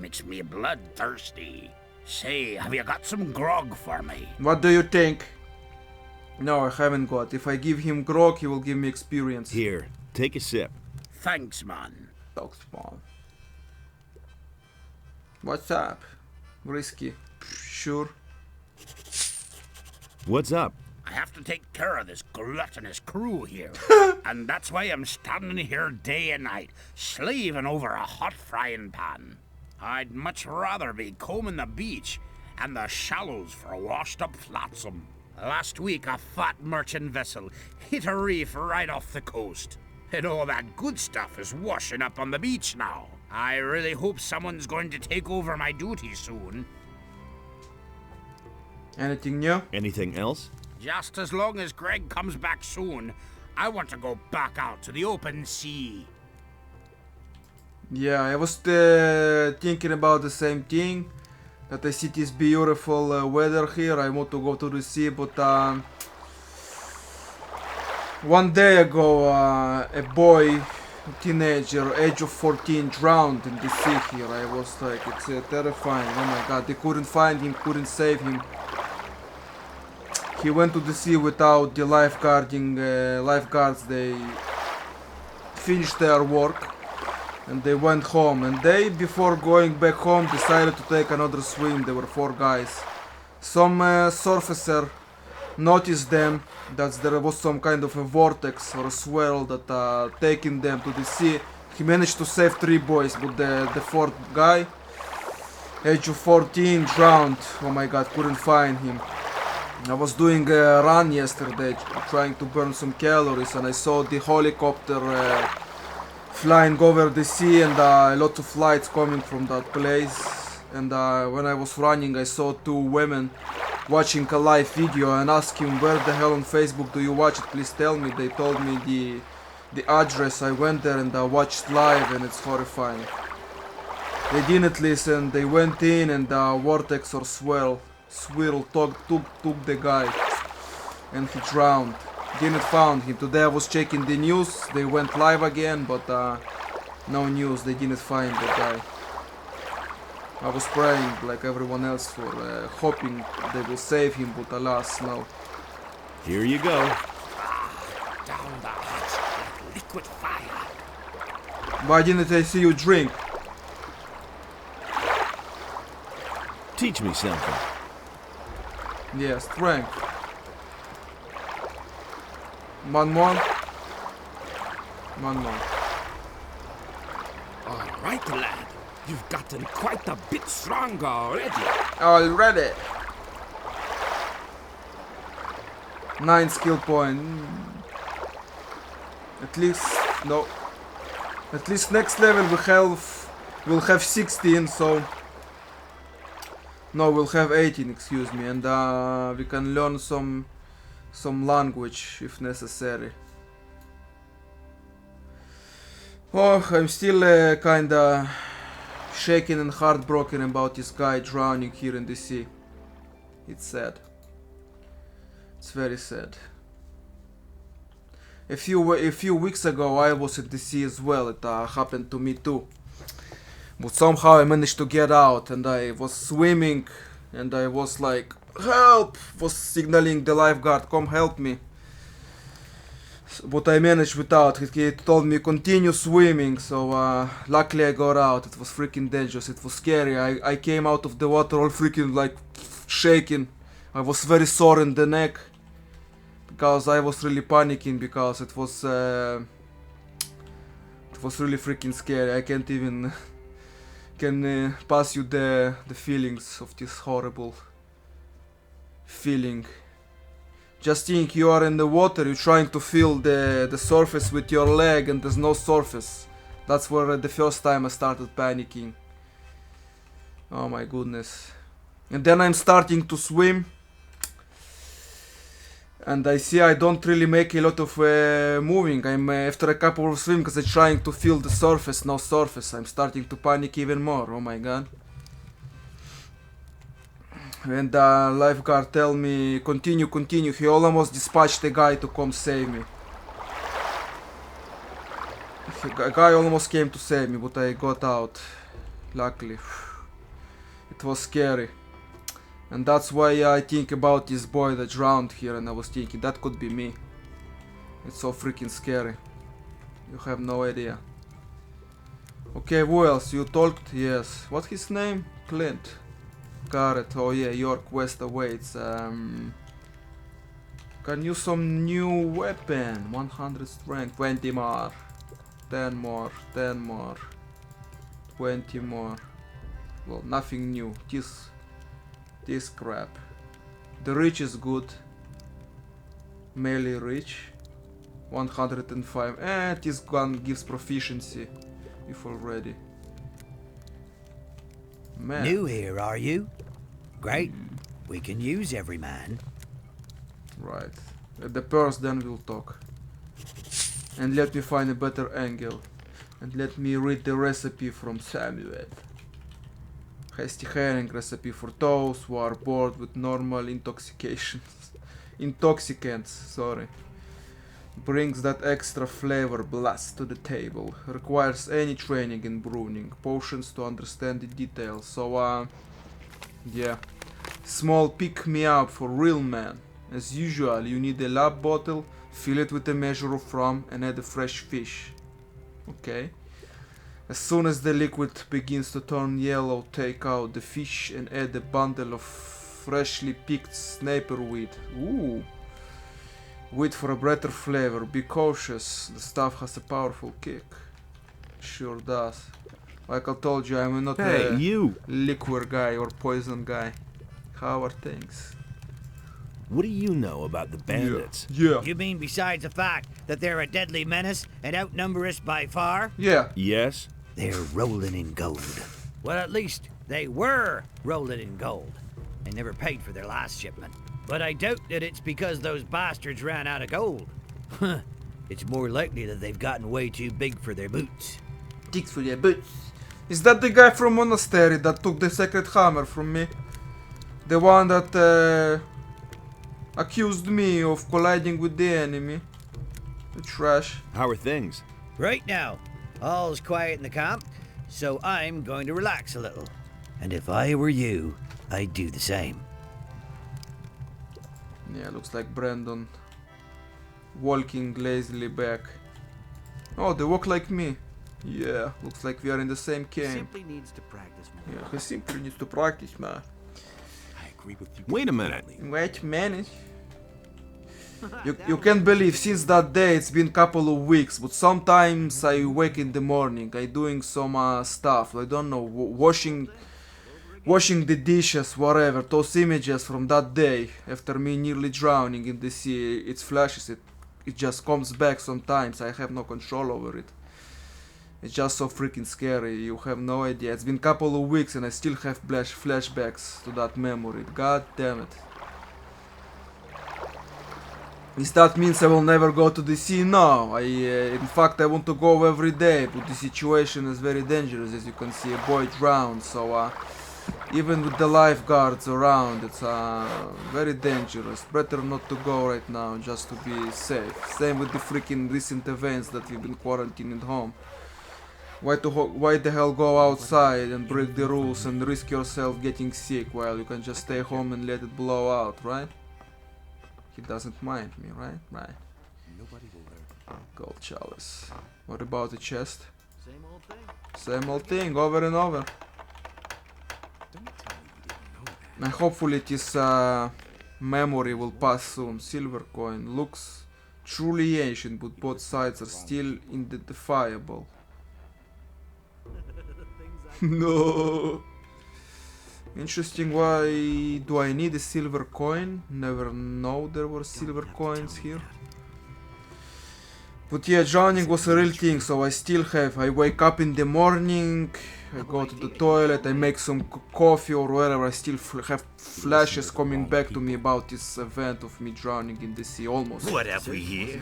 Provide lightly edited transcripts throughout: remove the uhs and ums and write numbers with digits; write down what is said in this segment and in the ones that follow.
makes me bloodthirsty. Say, have you got some grog for me? What do you think? No, I haven't got. If I give him grog, he will give me experience. Here, take a sip. Thanks, man. Talks small. What's up? Risky. Sure. What's up? I have to take care of this gluttonous crew here. And that's why I'm standing here day and night, slaving over a hot frying pan. I'd much rather be combing the beach and the shallows for a washed-up flotsam. Last week, a fat merchant vessel hit a reef right off the coast. And all that good stuff is washing up on the beach now. I really hope someone's going to take over my duty soon. Anything new? Anything else? Just as long as Greg comes back soon, I want to go back out to the open sea. Yeah, I was thinking about the same thing. That I see this beautiful weather here. I want to go to the sea, but one day ago, a boy, teenager, age of 14, drowned in the sea here. I was like, it's terrifying. Oh my god, they couldn't find him, couldn't save him. He went to the sea without the lifeguards. They finished their work and they went home. And they, before going back home, decided to take another swim. There were 4 guys. Some surfacer noticed them, that there was some kind of a vortex or a swirl that taking them to the sea. He managed to save 3 boys, but the 4th guy, age of 14, drowned. Oh my god, couldn't find him. I was doing a run yesterday, trying to burn some calories, and I saw the helicopter flying over the sea, and a lot of lights coming from that place. And when I was running, I saw 2 women watching a live video and asked him, where the hell on Facebook do you watch it, please tell me. They told me the address. I went there and I watched live, and it's horrifying. They didn't listen, they went in, and vortex or swirl took the guy, and he drowned. Didn't found him. Today I was checking the news, they went live again, but no news, they didn't find the guy. I was praying like everyone else for hoping they will save him, but alas, no. Here you go. Down the hatch like liquid fire. Why didn't I see you drink? Teach me something. Yeah, strength. One more. One more. All right, lad. You've gotten quite a bit stronger already. Already. 9 skill point. At least no. At least next level we'll have 16. So no, we'll have 18. Excuse me, and we can learn some language if necessary. Oh, I'm still kinda shaken and heartbroken about this guy drowning here in the sea. It's sad. It's very sad. A few weeks ago I was at the sea as well. It happened to me too. But somehow I managed to get out, and I was swimming, and I was like, help! Was signaling the lifeguard, come help me. But I managed without. He told me continue swimming, so luckily I got out. It was freaking dangerous, it was scary. I came out of the water all freaking like shaking. I was very sore in the neck because I was really panicking, because it was really freaking scary. I can't even can pass you the feelings of this horrible feeling. Just think, you are in the water, you're trying to feel the surface with your leg, and there's no surface. That's where the first time I started panicking. Oh my goodness. And then I'm starting to swim, and I see I don't really make a lot of moving. I'm after a couple of swims, because I'm trying to feel the surface, no surface. I'm starting to panic even more. Oh my god. And the lifeguard tell me, continue. He almost dispatched a guy to come save me. A guy almost came to save me, but I got out. Luckily. It was scary. And that's why I think about this boy that drowned here, and I was thinking that could be me. It's so freaking scary. You have no idea. Okay, who else? You talked? Yes. What's his name? Clint. Garrett. Oh yeah, your quest awaits. Can use some new weapon. 100 strength. 20 more. 10 more. 10 more. 20 more. Well, nothing new. This crap. The reach is good. Melee reach. 105. And this gun gives proficiency. If already. Man. New here, are you? Great. We can use every man. Right. At the purse, then we'll talk. And let me find a better angle. And let me read the recipe from Samuel. Hasty herring recipe for those who are bored with normal intoxicants, sorry. Brings that extra flavor blast to the table. Requires any training in brewing. Potions to understand the details. So, yeah. Small pick-me-up for real man. As usual, you need a lab bottle, fill it with a measure of rum, and add a fresh fish. Okay. As soon as the liquid begins to turn yellow, take out the fish and add a bundle of freshly picked sniper weed. Ooh. Wait for a better flavor. Be cautious. The stuff has a powerful kick. Sure does. Like I told you, I'm not Hey, a you! liquor guy or poison guy. How are things? What do you know about the bandits? Yeah. You mean besides the fact that they're a deadly menace and outnumber us by far? Yeah. Yes? They're rolling in gold. Well, at least they were rolling in gold. They never paid for their last shipment. But I doubt that it's because those bastards ran out of gold. It's more likely that they've gotten way too big for their boots. Dicks for your boots. Is that the guy from Monastery that took the sacred hammer from me? The one that accused me of colliding with the enemy? The trash. How are things? Right now, all's quiet in the camp, so I'm going to relax a little. And if I were you, I'd do the same. Yeah, looks like Brandon walking lazily back. Oh, they walk like me. Yeah, looks like we are in the same camp. Simply needs to practice more. Yeah, he simply needs to practice, man. I agree with you. Wait a minute. Wait a minute. You can't believe, since that day it's been couple of weeks, but sometimes I wake in the morning, I doing some stuff, I don't know, washing the dishes, whatever, those images from that day, after me nearly drowning in the sea, it flashes, it just comes back sometimes, I have no control over it. It's just so freaking scary, you have no idea. It's been couple of weeks and I still have flashbacks to that memory, god damn it. Is that means I will never go to the sea? No, in fact I want to go every day, but the situation is very dangerous, as you can see, a boy drowned, so even with the lifeguards around, it's very dangerous. Better not to go right now, just to be safe. Same with the freaking recent events that we've been quarantined at home. Why the hell go outside and break the rules and risk yourself getting sick while you can just stay home and let it blow out, right? He doesn't mind me, right? Right. Nobody will learn. Gold chalice. What about the chest? Same old thing. Same old thing, over and over. Don't tell me you didn't know that. And hopefully this memory will pass soon. Silver coin. Looks truly ancient, but both sides are still identifiable. No. Interesting, why do I need a silver coin? Never know there were silver coins here. But yeah, drowning was a real thing, so I still have. I wake up in the morning, I go to the toilet, I make some coffee or whatever, I still have flashes coming back to me about this event of me drowning in the sea, almost. What have we here?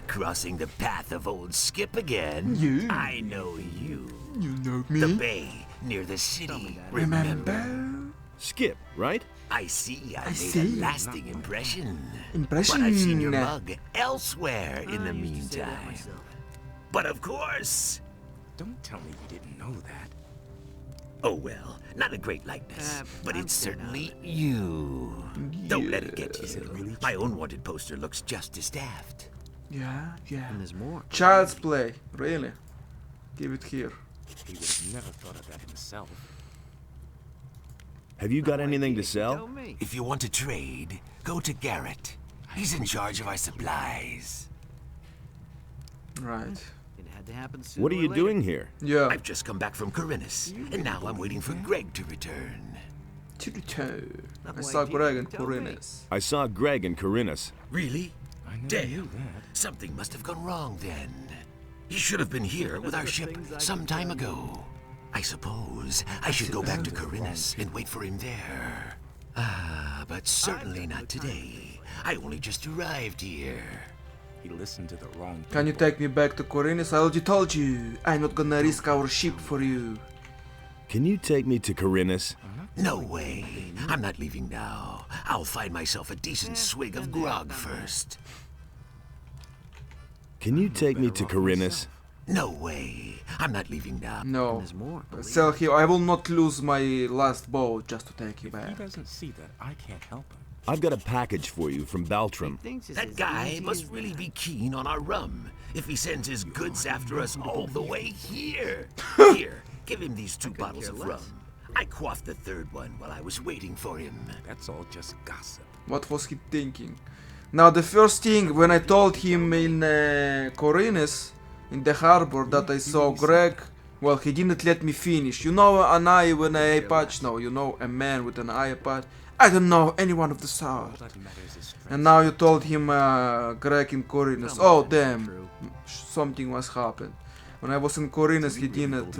Crossing the path of old Skip again? You. I know you. You know me? The bay near the city. Remember? Skip, right? I see I made see. a lasting impression. Impression? But I've seen your mug elsewhere in the meantime. But of course. Don't tell me you didn't know that. Oh well, not a great likeness, but it's certainly you. Don't let it get to you. My own wanted poster looks just as daft. Yeah, yeah. And there's more. Child's play, really? Give it here. He would have never thought of that himself. Have you got anything to Tell sell? me. If you want to trade, go to Garrett. He's in charge of our supplies. Right. It had to happen sooner What are or you later. doing here? Yeah. I've just come back from Corinus, and now I'm waiting for Greg to return. I saw Greg and Corinus. I saw Greg and Corinus. Really? I never Damn. knew that. Something must have gone wrong then. He should have been here with our ship some time ago. I suppose I should go back to Corinus and wait for him there. But certainly not today. I only just arrived here. He listened to the wrong people. Can you take me back to Corinus? I already told you. I'm not gonna risk our ship for you. Can you take me to Corinus? No way. I'm not leaving now. I'll find myself a decent swig of grog first. Can you take me to Corinus? No way. I'm not leaving now. No. There's more. Sell him. I will not lose my last boat just to take you If he back. doesn't see that, I can't help him. I've got a package for you from Baltram. Thinks it's That as guy easy must as really that. be keen on our rum if he sends his goods after us all the way here. Here, give him these 2 bottles of rum. I quaffed the 3rd one while I was waiting for him. That's all just gossip. What was he thinking? Now the first thing when I told him in Corinus, in the harbor, that I saw Greg, well, he didn't let me finish. You know an eye with an eye patch? No, you know a man with an eye patch? I don't know anyone of the All sort. that matters is strength. And now you told him Greg in Corinus. Oh damn, something must happen. When I was in Corinus, he didn't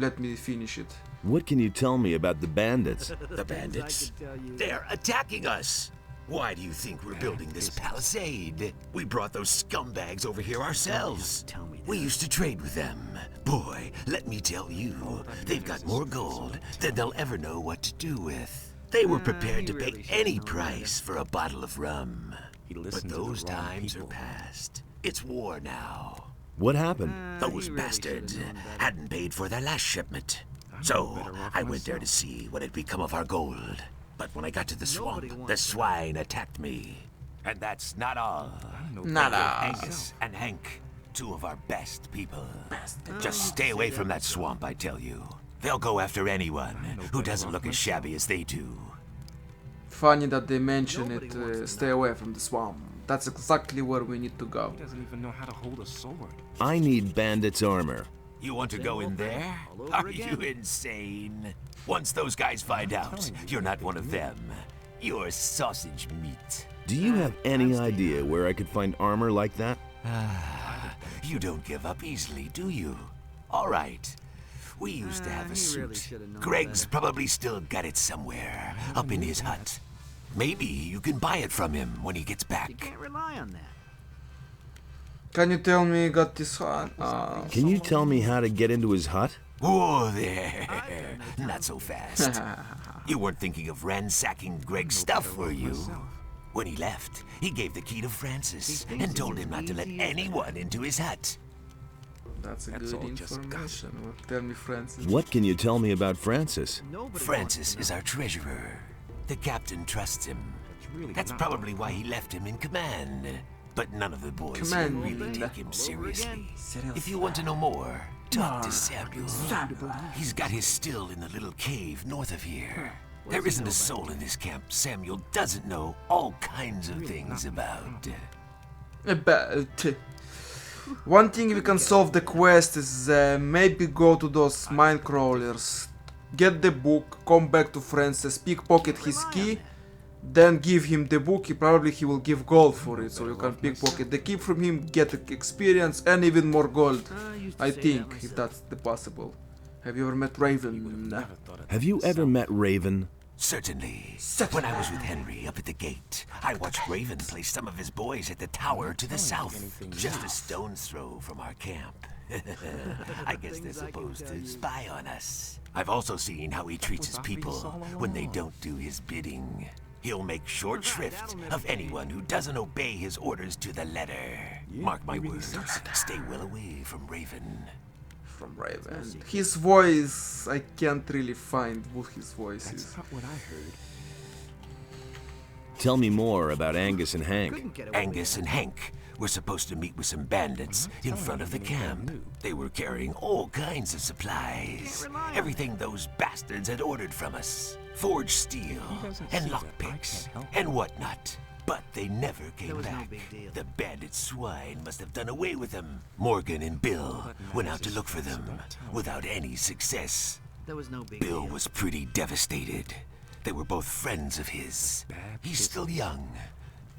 let me finish it. What can you tell me about the bandits? The bandits? They're attacking us! Why do you think we're building this palisade? We brought those scumbags over here ourselves. Tell me We used to trade with them. Boy, let me tell you, they've got more gold than they'll ever know what to do with. They were prepared to pay any price for a bottle of rum. He But listened to the those wrong times are people. past. It's war now. What happened? Those bastards hadn't paid for their last shipment. So I went there to see what had become of our gold. But when I got to the swamp, the swine attacked me. And that's not all. Not all. Angus and Hank, 2 of our best people. Just stay away from that swamp, I tell you. They'll go after anyone who doesn't look as shabby as they do. Funny that they mention it, stay away from the swamp. That's exactly where we need to go. He doesn't even know how to hold a sword. I need bandits' armor. You want to go in there? All over Are again. you insane? Once those guys find out, you're not one of them. You're sausage meat. Do you have any idea where I could find armor like that? You don't give up easily, do you? All right. We used to have a he really suit. should've known Greg's probably still got it somewhere, up in his hut. Maybe you can buy it from him when he gets You back. can't rely on that. Can you tell me, got this one? Can you tell me how to get into his hut? Whoa there! Not so fast. You weren't thinking of ransacking Greg's stuff, were you? When he left, he gave the key to Francis and told him not to let anyone into his hut. That's a That's good all just information. Well, tell me, Francis. What can you tell me about Francis? Nobody Francis is our treasurer. The captain trusts him. That's probably why he left him in command. But none of the boys here Command. really take him seriously. Seriously. If you want to know more, talk to Samuel. He's got his still in the little cave north of here. There isn't a soul in this camp Samuel doesn't know all kinds of things about. About. One thing we can solve the quest is maybe go to those mine crawlers, get the book, come back to Francis, pickpocket his key, then give him the book. He will give gold for it, so you can pickpocket the key from him, get experience and even more gold. I think, if that's the possible. Have you ever met Raven? Have you ever met Raven? Certainly. When I was with Henry up at the gate, I watched Raven place some of his boys at the tower to the south, just a stone's throw from our camp. I guess they're supposed to spy on us. I've also seen how he treats his people when they don't do his bidding. He'll make short shrift of anyone who doesn't obey his orders to the letter. Mark my words, stay well away from Raven. from Raven. His voice, I can't really find what his voice That's is. not what I heard. Tell me more about Angus and Hank. Couldn't get away with Angus it. and Hank were supposed to meet with some bandits in front of the camp. They were carrying all kinds of supplies. Everything those bastards had ordered from us. Forged steel and lockpicks and whatnot. But they never came was no back. big deal. The bandit swine must have done away with them. Morgan and Bill went out to look for them without any success. There was no big Bill deal. was pretty devastated. They were both friends of his. He's still young.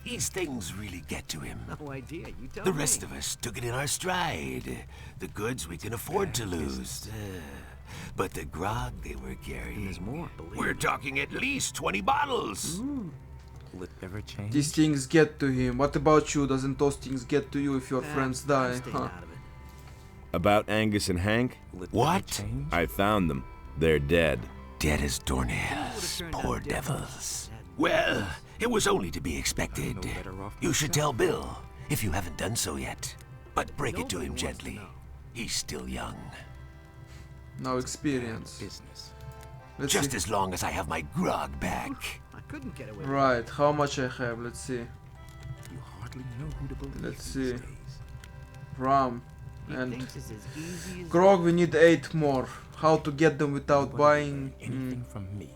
These things really get to him. No idea. You tell The me. rest of us took it in our stride. The goods we can afford to lose. But the grog they were carrying. There's more. Believe We're me. talking at least 20 bottles. Will it ever change? These things get to him. What about you? Doesn't those things get to you if your friends I'm die? staying Huh? out of it. About Angus and Hank? Will it ever What? change? I found them. They're dead. Dead as doornails. turned out Poor different. devils. Well, it was only to be expected. I'm no better off You should myself. tell Bill if you haven't done so yet. But break it to Nobody him wants to gently. know. He's still young. No experience. Business. Let's Just see. as long as I have my grog back. I couldn't get away with Right, how much I have? Let's see. You hardly know who to believe Let's these see. days. Rum it. He and thinks it's as easy as grog. We need 8 more. How to get them without Nobody buying? will learn anything from me.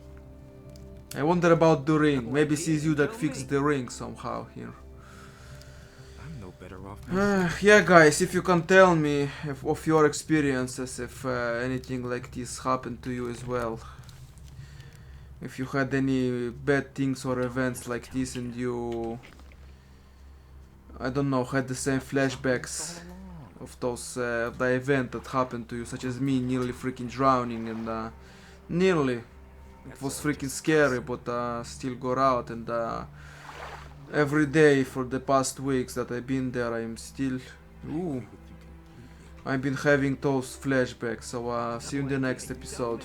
I wonder about the ring. No Maybe idea, Sisu that tell fixed me. the ring somehow here. I'm no better off myself. Yeah, guys, if you can tell me of your experiences, if anything like this happened to you as well. If you had any bad things or events like this and you, I don't know, had the same flashbacks of those, the event that happened to you, such as me nearly freaking drowning and nearly. It was freaking scary, but still got out and every day for the past weeks that I've been there, I'm still, I've been having those flashbacks. So see you in the next episode.